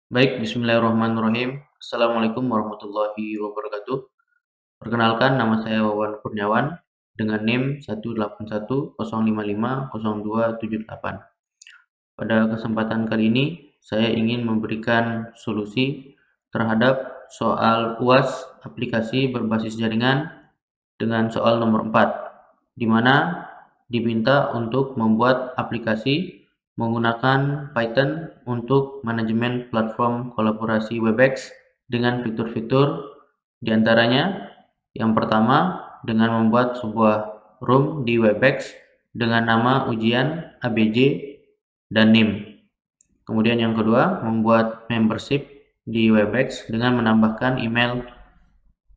Baik, bismillahirrahmanirrahim. Assalamualaikum warahmatullahi wabarakatuh. Perkenalkan, nama saya Wawan Kurniawan dengan NIM 1810550250278. Pada kesempatan kali ini, saya ingin memberikan solusi terhadap soal UAS aplikasi berbasis jaringan dengan soal nomor 4, di mana diminta untuk membuat aplikasi menggunakan Python untuk manajemen platform kolaborasi Webex dengan fitur-fitur diantaranya yang pertama dengan membuat sebuah room di Webex dengan nama ujian ABJ dan NIM. Kemudian yang kedua, membuat membership di Webex dengan menambahkan email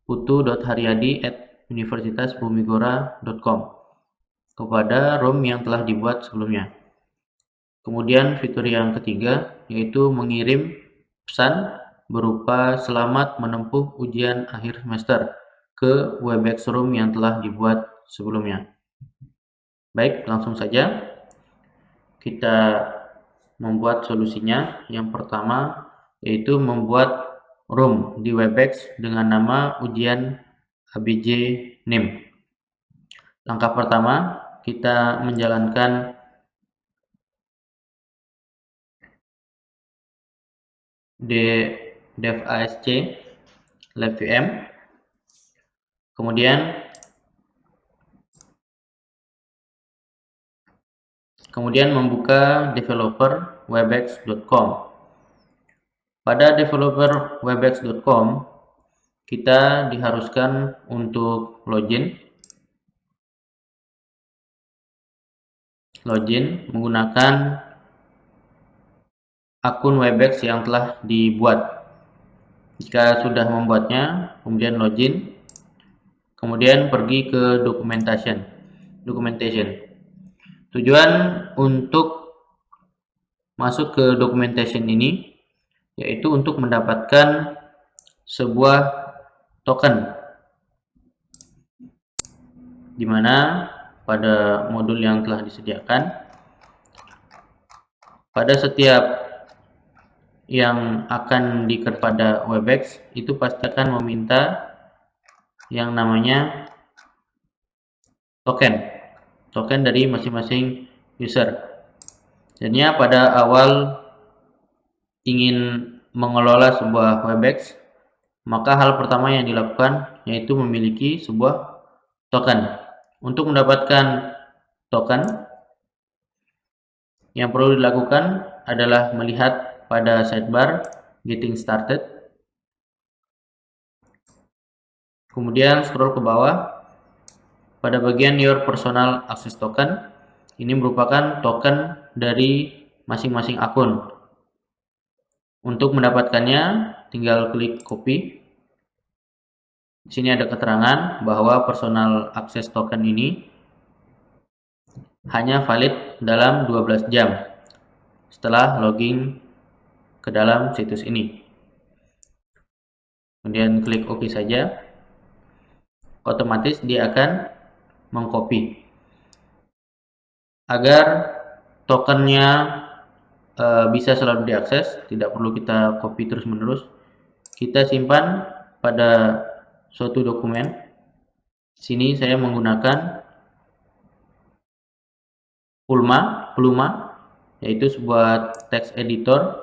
putu.haryadi@universitasbumigora.com kepada room yang telah dibuat sebelumnya. Kemudian fitur yang ketiga yaitu mengirim pesan berupa selamat menempuh ujian akhir semester ke Webex room yang telah dibuat sebelumnya. Baik, langsung saja kita membuat solusinya. Yang pertama yaitu membuat room di Webex dengan nama ujian ABJ NIM. Langkah pertama, kita menjalankan devasc libvm, kemudian membuka developer webex.com. Pada developer webex.com kita diharuskan untuk login menggunakan akun Webex yang telah dibuat. Jika sudah membuatnya, kemudian login, kemudian pergi ke documentation. Tujuan untuk masuk ke documentation ini yaitu untuk mendapatkan sebuah token, di mana pada modul yang telah disediakan, pada setiap yang akan di-create pada Webex itu pasti akan meminta yang namanya token dari masing-masing user. Jadinya pada awal ingin mengelola sebuah Webex, maka hal pertama yang dilakukan yaitu memiliki sebuah token. Untuk mendapatkan token, yang perlu dilakukan adalah melihat pada sidebar Getting Started, kemudian scroll ke bawah pada bagian Your Personal Access Token. Ini merupakan token dari masing-masing akun. Untuk mendapatkannya, tinggal klik copy. Di sini ada keterangan bahwa Personal Access Token ini hanya valid dalam 12 jam setelah login ke dalam situs ini. Kemudian klik OK saja. Otomatis dia akan mengcopy. Agar tokennya bisa selalu diakses, tidak perlu kita copy terus-menerus. Kita simpan pada suatu dokumen. Sini saya menggunakan Pluma, yaitu sebuah text editor.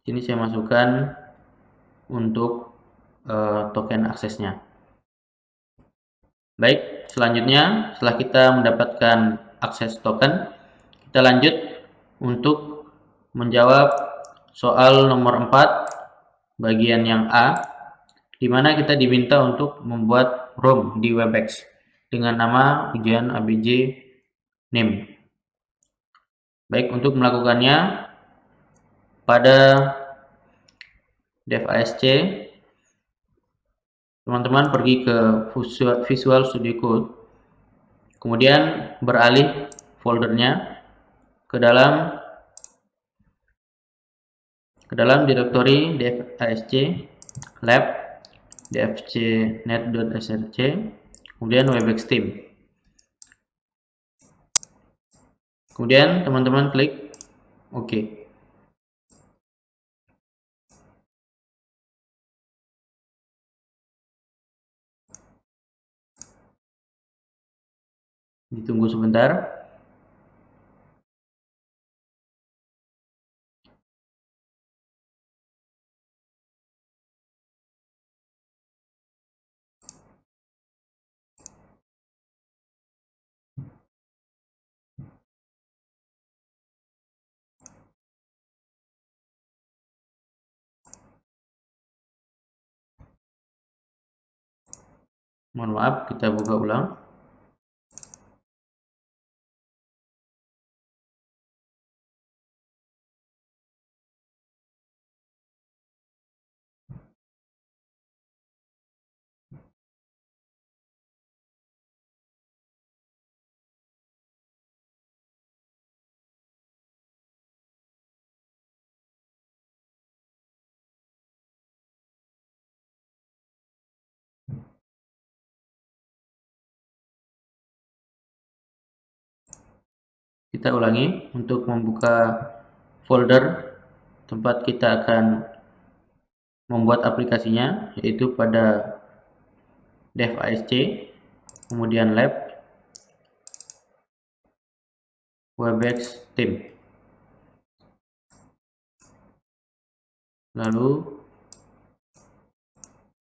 Sini saya masukkan untuk token aksesnya. Baik, selanjutnya setelah kita mendapatkan akses token, kita lanjut untuk menjawab soal nomor 4 bagian yang A, di mana kita diminta untuk membuat room di Webex dengan nama ujian ABJ NIM. Baik, untuk melakukannya pada devasc, teman-teman pergi ke Visual Studio Code, kemudian beralih foldernya ke dalam direktori devasc lab devasc.net.src, kemudian Webex Team. Kemudian teman-teman klik Oke. Ditunggu sebentar. Mohon maaf, kita buka ulang. Kita ulangi untuk membuka folder tempat kita akan membuat aplikasinya, yaitu pada dev ASC, kemudian lab, Webex Team, lalu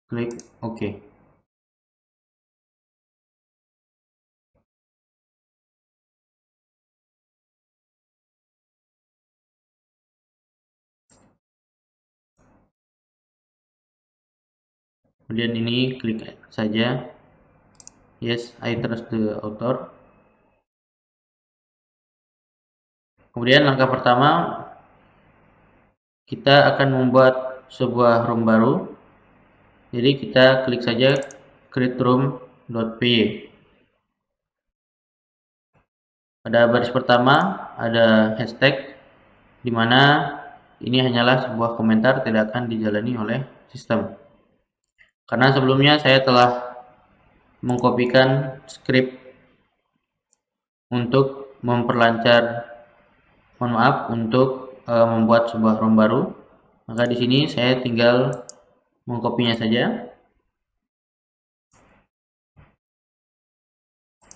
klik OK. Kemudian ini klik saja yes, I trust the author. Kemudian langkah pertama, kita akan membuat sebuah room baru. Jadi kita klik saja create room.py. Pada baris pertama ada hashtag, di mana ini hanyalah sebuah komentar, tidak akan dijalani oleh sistem. Karena sebelumnya saya telah mengkopikan script untuk memperlancar, untuk membuat sebuah room baru, maka di sini saya tinggal mengkopinya saja.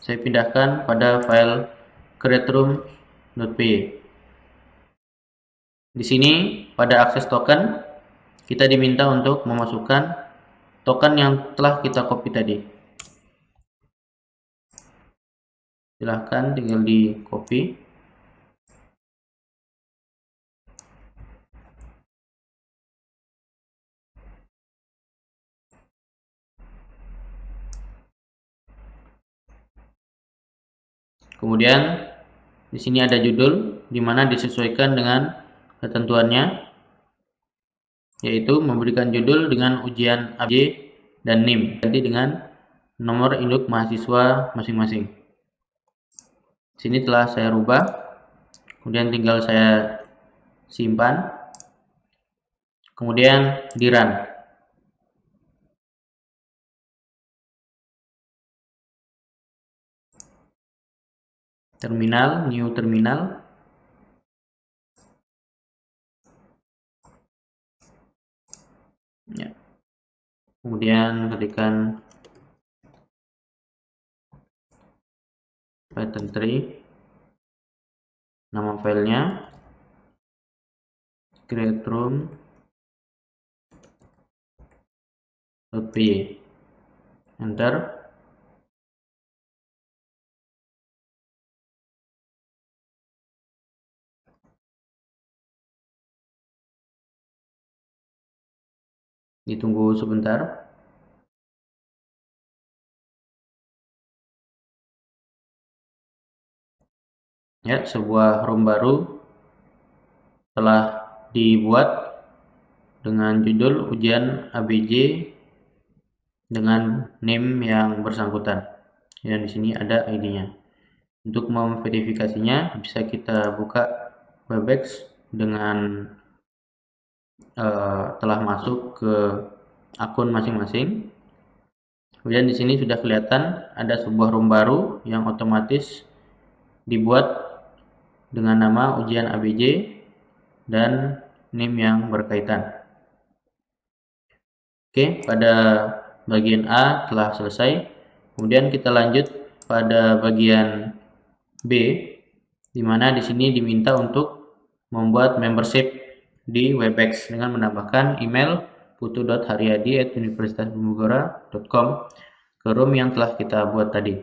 Saya pindahkan pada file createroom.py. Di sini pada akses token kita diminta untuk memasukkan token yang telah kita copy tadi. Silahkan tinggal di copy. Kemudian di sini ada judul, di mana disesuaikan dengan ketentuannya, yaitu memberikan judul dengan ujian ABJ dan NIM, ganti dengan nomor induk mahasiswa masing-masing. Sini telah saya rubah, kemudian tinggal saya simpan, kemudian di run. Terminal, new terminal. Ya. Kemudian ketikkan Python 3, nama filenya createroom.py, enter. Ditunggu sebentar. Ya, sebuah room baru telah dibuat dengan judul ujian ABJ dengan name yang bersangkutan. Dan di sini ada ID-nya. Untuk memverifikasinya bisa kita buka Webex dengan telah masuk ke akun masing-masing. Kemudian di sini sudah kelihatan ada sebuah room baru yang otomatis dibuat dengan nama ujian ABJ dan NIM yang berkaitan. Oke, pada bagian A telah selesai. Kemudian kita lanjut pada bagian B, di mana di sini diminta untuk membuat membership di Webex dengan menambahkan email putu.haryadi@universitasbumibugora.com ke room yang telah kita buat tadi.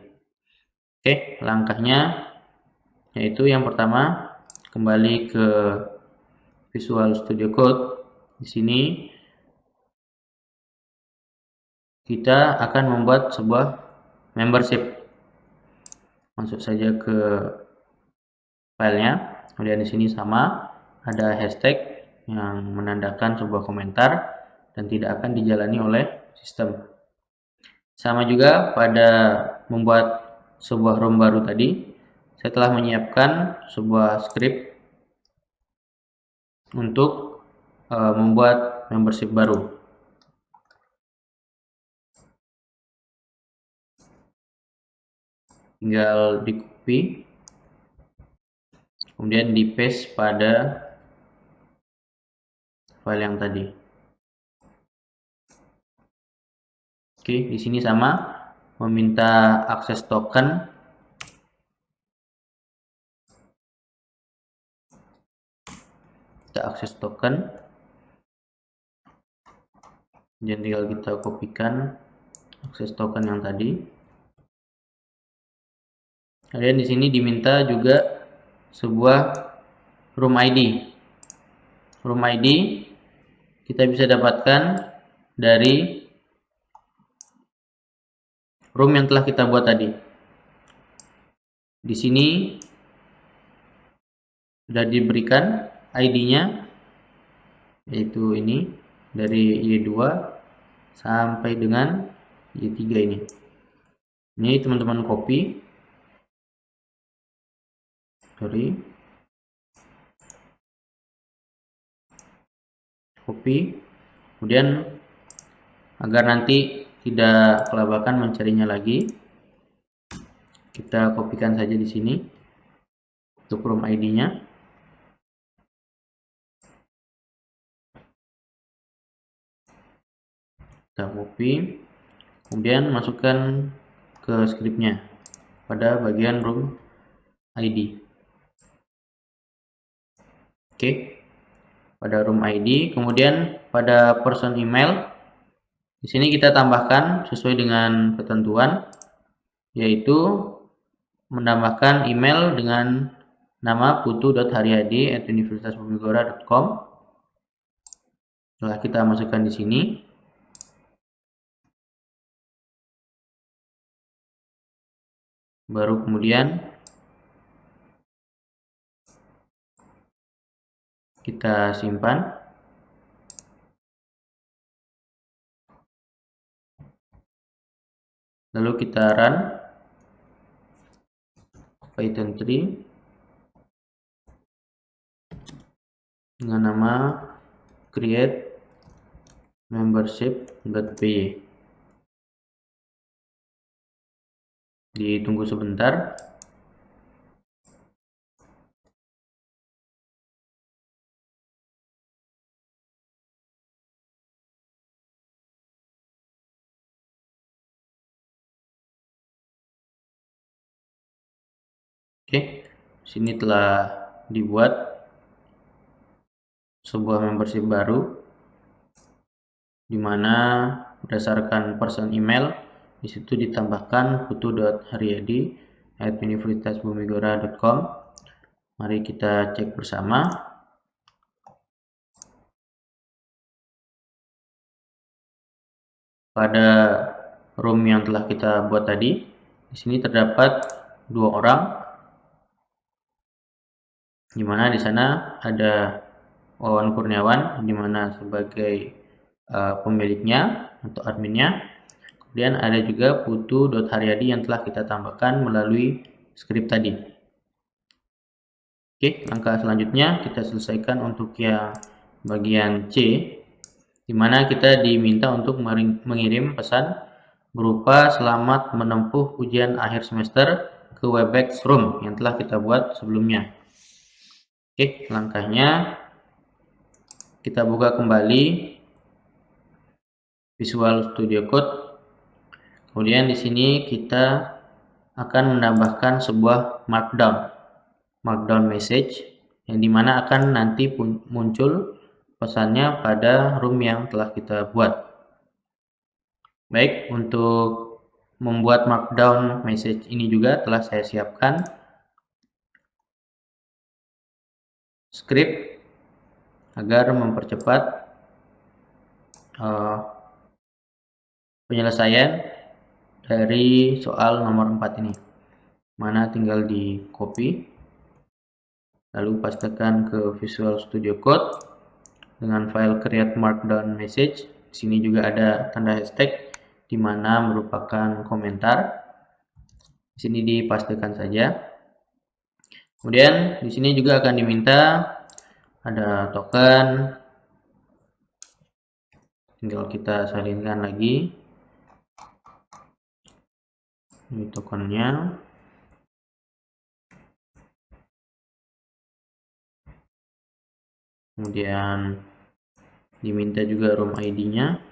Oke, langkahnya yaitu yang pertama, kembali ke Visual Studio Code. Di sini kita akan membuat sebuah membership. Masuk saja ke filenya. Kemudian di sini sama, ada hashtag yang menandakan sebuah komentar dan tidak akan dijalani oleh sistem. Sama juga pada membuat sebuah room baru tadi, saya telah menyiapkan sebuah script untuk membuat membership baru. Tinggal di copy, kemudian di paste pada file yang tadi. Oke, di sini sama, meminta akses token. Kita akses token, dan tinggal kita kopikan akses token yang tadi. Kemudian di sini diminta juga sebuah room ID. Room ID kita bisa dapatkan dari room yang telah kita buat tadi. Di sini sudah diberikan ID-nya, yaitu ini dari Y2 sampai dengan Y3 ini. Ini teman-teman copy. Copy, kemudian agar nanti tidak kelabakan mencarinya lagi, kita kopikan saja di sini untuk room ID-nya. Kita copy, kemudian masukkan ke scriptnya pada bagian room ID. Oke, pada room ID, kemudian pada person email, di sini kita tambahkan sesuai dengan ketentuan, yaitu menambahkan email dengan nama putu.haryadi@universitasbumibugora.com. Setelah kita masukkan di sini, baru kemudian kita simpan. Lalu kita run Python 3 dengan nama create membership.py. Ditunggu sebentar. Oke, sini telah dibuat sebuah membership baru, di mana berdasarkan person email di situ ditambahkan putu.haryadi@universitasbumibugora.com. Mari kita cek bersama. Pada room yang telah kita buat tadi, di sini terdapat 2 orang, di mana di sana ada Wawan Kurniawan, di mana sebagai pemiliknya atau adminnya. Kemudian ada juga putu.haryadi yang telah kita tambahkan melalui script tadi. Oke, langkah selanjutnya kita selesaikan untuk yang bagian C, di mana kita diminta untuk mengirim pesan berupa selamat menempuh ujian akhir semester ke Webex Room yang telah kita buat sebelumnya. Oke, langkahnya Kita buka kembali Visual Studio Code. Kemudian di sini kita akan menambahkan sebuah markdown message yang dimana akan nanti muncul pesannya pada room yang telah kita buat. Baik, untuk membuat markdown message ini juga telah saya siapkan script agar mempercepat penyelesaian dari soal nomor 4 ini. Mana tinggal di copy, lalu pastekan ke Visual Studio Code dengan file create markdown message. Di sini juga ada tanda hashtag di mana merupakan komentar. Di sini dipastekan saja. Kemudian di sini juga akan diminta ada token, tinggal kita salinkan lagi ini tokennya. Kemudian diminta juga room ID-nya.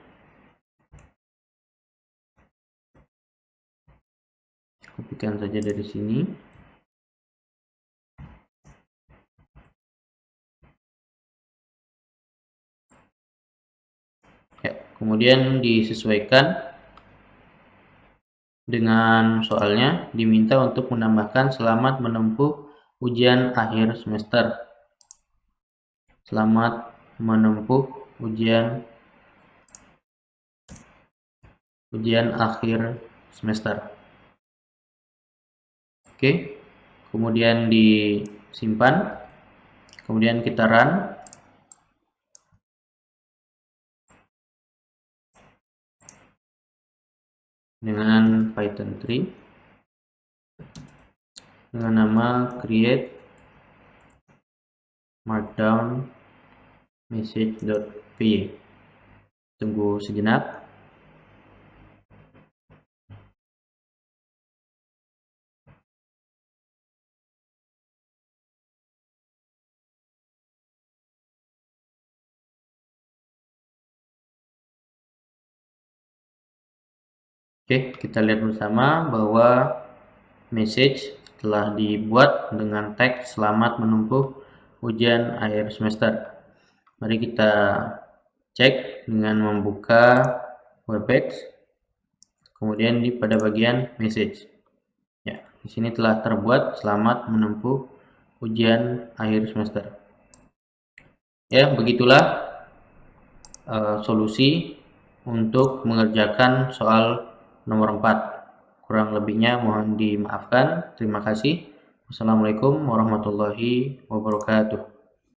Kopikan saja dari sini. Ya, kemudian disesuaikan dengan soalnya, diminta untuk menambahkan selamat menempuh ujian akhir semester. Selamat menempuh ujian akhir semester. Oke, kemudian disimpan, kemudian kita run. Dengan Python 3 dengan nama create markdown message.py. Tunggu sejenak. Oke, kita lihat bersama bahwa message telah dibuat dengan tag selamat menempuh ujian akhir semester. Mari kita cek dengan membuka Webex, kemudian pada bagian message. Ya, di sini telah terbuat selamat menempuh ujian akhir semester. Ya, begitulah solusi untuk mengerjakan soal nomor 4. Kurang lebihnya mohon dimaafkan. Terima kasih. Wassalamualaikum warahmatullahi wabarakatuh.